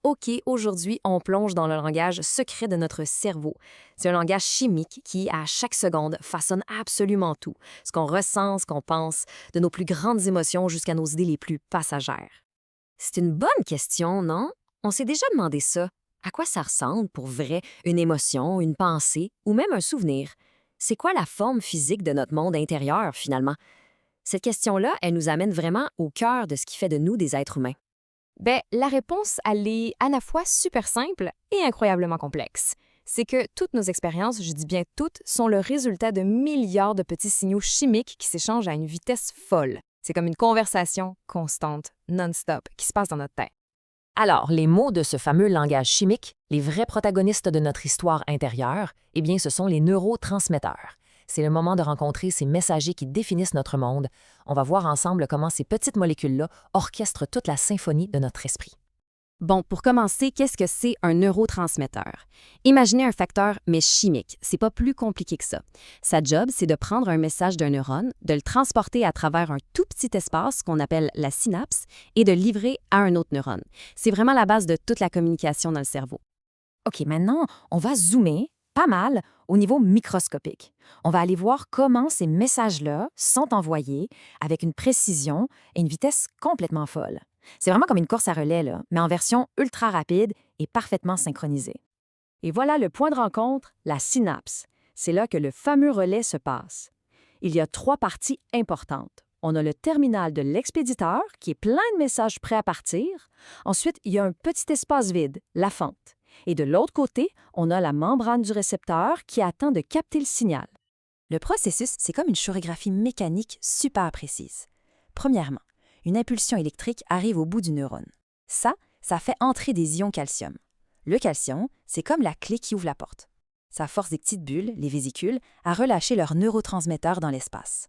OK, aujourd'hui, on plonge dans le langage secret de notre cerveau. C'est un langage chimique qui, à chaque seconde, façonne absolument tout. Ce qu'on ressent, ce qu'on pense, de nos plus grandes émotions jusqu'à nos idées les plus passagères. C'est une bonne question, non? On s'est déjà demandé ça. À quoi ça ressemble pour vrai une émotion, une pensée ou même un souvenir? C'est quoi la forme physique de notre monde intérieur, finalement? Cette question-là, elle nous amène vraiment au cœur de ce qui fait de nous des êtres humains. Ben, la réponse, elle est à la fois super simple et incroyablement complexe. C'est que toutes nos expériences, je dis bien toutes, sont le résultat de milliards de petits signaux chimiques qui s'échangent à une vitesse folle. C'est comme une conversation constante, non-stop, qui se passe dans notre tête. Alors, les mots de ce fameux langage chimique, les vrais protagonistes de notre histoire intérieure, eh bien, ce sont les neurotransmetteurs. C'est le moment de rencontrer ces messagers qui définissent notre monde. On va voir ensemble comment ces petites molécules-là orchestrent toute la symphonie de notre esprit. Bon, pour commencer, qu'est-ce que c'est un neurotransmetteur? Imaginez un facteur, mais chimique. C'est pas plus compliqué que ça. Sa job, c'est de prendre un message d'un neurone, de le transporter à travers un tout petit espace qu'on appelle la synapse et de le livrer à un autre neurone. C'est vraiment la base de toute la communication dans le cerveau. OK, maintenant, on va zoomer pas mal au niveau microscopique. On va aller voir comment ces messages-là sont envoyés avec une précision et une vitesse complètement folle. C'est vraiment comme une course à relais, là, mais en version ultra rapide et parfaitement synchronisée. Et voilà le point de rencontre, la synapse. C'est là que le fameux relais se passe. Il y a 3 parties importantes. On a le terminal de l'expéditeur, qui est plein de messages prêts à partir. Ensuite, il y a un petit espace vide, la fente. Et de l'autre côté, on a la membrane du récepteur qui attend de capter le signal. Le processus, c'est comme une chorégraphie mécanique super précise. Premièrement, une impulsion électrique arrive au bout du neurone. Ça fait entrer des ions calcium. Le calcium, c'est comme la clé qui ouvre la porte. Ça force des petites bulles, les vésicules, à relâcher leurs neurotransmetteurs dans l'espace.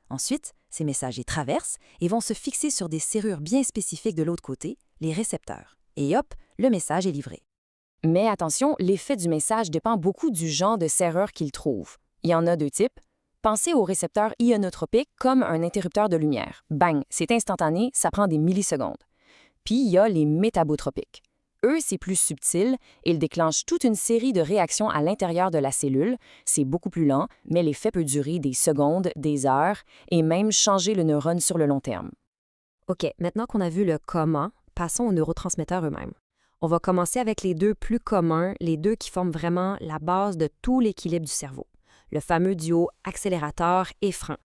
Ensuite, ces messages traversent et vont se fixer sur des serrures bien spécifiques de l'autre côté, les récepteurs. Et hop, le message est livré. Mais attention, l'effet du message dépend beaucoup du genre de serrure qu'il trouve. Il y en a 2 types. Pensez au récepteur ionotropique comme un interrupteur de lumière. Bang, c'est instantané, ça prend des millisecondes. Puis il y a les métabotropiques. Eux, c'est plus subtil, ils déclenchent toute une série de réactions à l'intérieur de la cellule. C'est beaucoup plus lent, mais l'effet peut durer des secondes, des heures, et même changer le neurone sur le long terme. OK, maintenant qu'on a vu le comment, passons aux neurotransmetteurs eux-mêmes. On va commencer avec les 2 plus communs, les 2 qui forment vraiment la base de tout l'équilibre du cerveau, le fameux duo accélérateur et frein.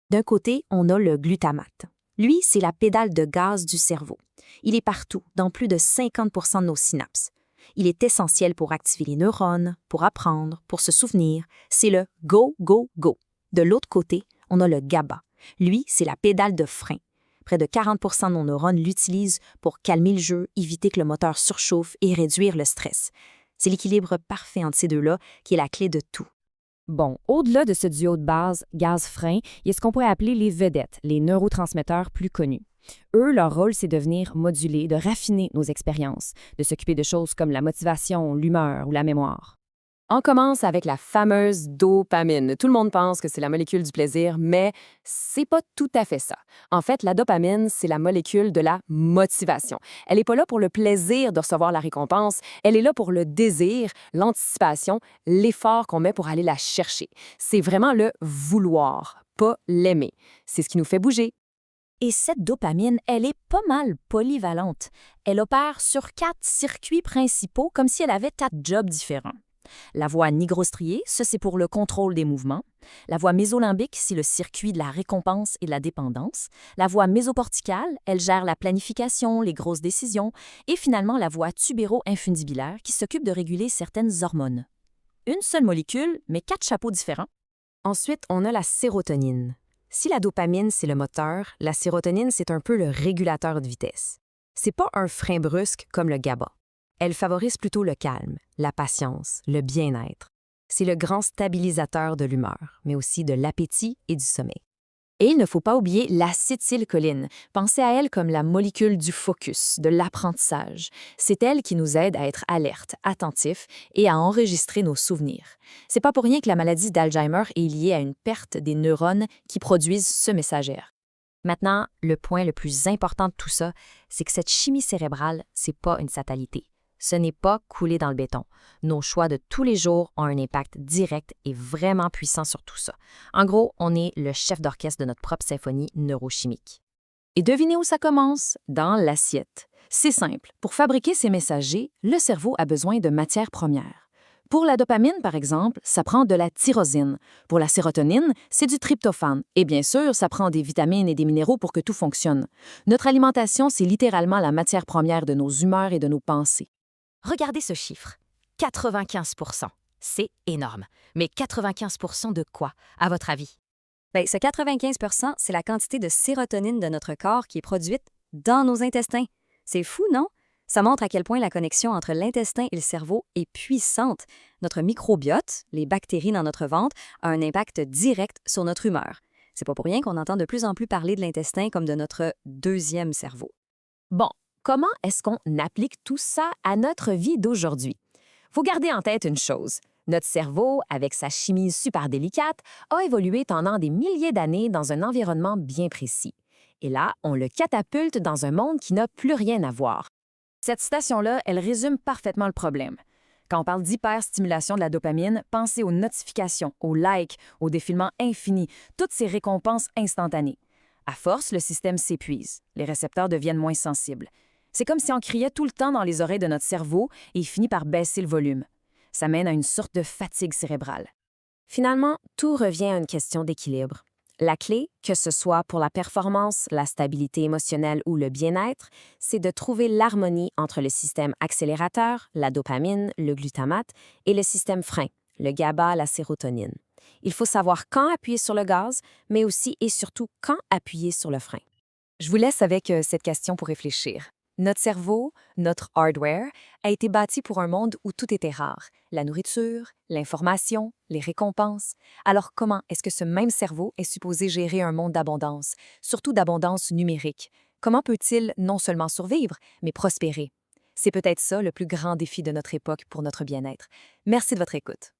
D'un côté, on a le glutamate. Lui, c'est la pédale de gaz du cerveau. Il est partout, dans plus de 50 de nos synapses. Il est essentiel pour activer les neurones, pour apprendre, pour se souvenir. C'est le go, go, go. De l'autre côté, on a le GABA. Lui, c'est la pédale de frein. Près de 40 de nos neurones l'utilisent pour calmer le jeu, éviter que le moteur surchauffe et réduire le stress. C'est l'équilibre parfait entre ces 2-là qui est la clé de tout. Bon, au-delà de ce duo de base gaz-frein, il y a ce qu'on pourrait appeler les vedettes, les neurotransmetteurs plus connus. Eux, leur rôle, c'est de venir moduler, de raffiner nos expériences, de s'occuper de choses comme la motivation, l'humeur ou la mémoire. On commence avec la fameuse dopamine. Tout le monde pense que c'est la molécule du plaisir, mais c'est pas tout à fait ça. En fait, la dopamine, c'est la molécule de la motivation. Elle n'est pas là pour le plaisir de recevoir la récompense, elle est là pour le désir, l'anticipation, l'effort qu'on met pour aller la chercher. C'est vraiment le vouloir, pas l'aimer. C'est ce qui nous fait bouger. Et cette dopamine, elle est pas mal polyvalente. Elle opère sur 4 circuits principaux comme si elle avait 4 jobs différents. La voie nigrostriée, ça c'est pour le contrôle des mouvements. La voie mésolimbique, c'est le circuit de la récompense et de la dépendance. La voie mésocorticale, elle gère la planification, les grosses décisions. Et finalement, la voie tubéro-infundibilaire qui s'occupe de réguler certaines hormones. Une seule molécule, mais 4 chapeaux différents. Ensuite, on a la sérotonine. Si la dopamine, c'est le moteur, la sérotonine, c'est un peu le régulateur de vitesse. C'est pas un frein brusque comme le GABA. Elle favorise plutôt le calme, la patience, le bien-être. C'est le grand stabilisateur de l'humeur, mais aussi de l'appétit et du sommeil. Et il ne faut pas oublier l'acétylcholine. Pensez à elle comme la molécule du focus, de l'apprentissage. C'est elle qui nous aide à être alertes, attentifs et à enregistrer nos souvenirs. C'est pas pour rien que la maladie d'Alzheimer est liée à une perte des neurones qui produisent ce messager. Maintenant, le point le plus important de tout ça, c'est que cette chimie cérébrale, c'est pas une fatalité. Ce n'est pas coulé dans le béton. Nos choix de tous les jours ont un impact direct et vraiment puissant sur tout ça. En gros, on est le chef d'orchestre de notre propre symphonie neurochimique. Et devinez où ça commence? Dans l'assiette. C'est simple. Pour fabriquer ces messagers, le cerveau a besoin de matières premières. Pour la dopamine, par exemple, ça prend de la tyrosine. Pour la sérotonine, c'est du tryptophane. Et bien sûr, ça prend des vitamines et des minéraux pour que tout fonctionne. Notre alimentation, c'est littéralement la matière première de nos humeurs et de nos pensées. Regardez ce chiffre. 95 %. C'est énorme. Mais 95 % de quoi, à votre avis? Bien, ce 95 %, c'est la quantité de sérotonine de notre corps qui est produite dans nos intestins. C'est fou, non? Ça montre à quel point la connexion entre l'intestin et le cerveau est puissante. Notre microbiote, les bactéries dans notre ventre, a un impact direct sur notre humeur. C'est pas pour rien qu'on entend de plus en plus parler de l'intestin comme de notre deuxième cerveau. Bon, comment est-ce qu'on applique tout ça à notre vie d'aujourd'hui? Faut garder en tête une chose. Notre cerveau, avec sa chimie super délicate, a évolué pendant des milliers d'années dans un environnement bien précis. Et là, on le catapulte dans un monde qui n'a plus rien à voir. Cette citation-là, elle résume parfaitement le problème. Quand on parle d'hyperstimulation de la dopamine, pensez aux notifications, aux likes, au défilement infini, toutes ces récompenses instantanées. À force, le système s'épuise. Les récepteurs deviennent moins sensibles. C'est comme si on criait tout le temps dans les oreilles de notre cerveau et il finit par baisser le volume. Ça mène à une sorte de fatigue cérébrale. Finalement, tout revient à une question d'équilibre. La clé, que ce soit pour la performance, la stabilité émotionnelle ou le bien-être, c'est de trouver l'harmonie entre le système accélérateur, la dopamine, le glutamate, et le système frein, le GABA, la sérotonine. Il faut savoir quand appuyer sur le gaz, mais aussi et surtout quand appuyer sur le frein. Je vous laisse avec cette question pour réfléchir. Notre cerveau, notre hardware, a été bâti pour un monde où tout était rare. La nourriture, l'information, les récompenses. Alors comment est-ce que ce même cerveau est supposé gérer un monde d'abondance, surtout d'abondance numérique? Comment peut-il non seulement survivre, mais prospérer? C'est peut-être ça le plus grand défi de notre époque pour notre bien-être. Merci de votre écoute.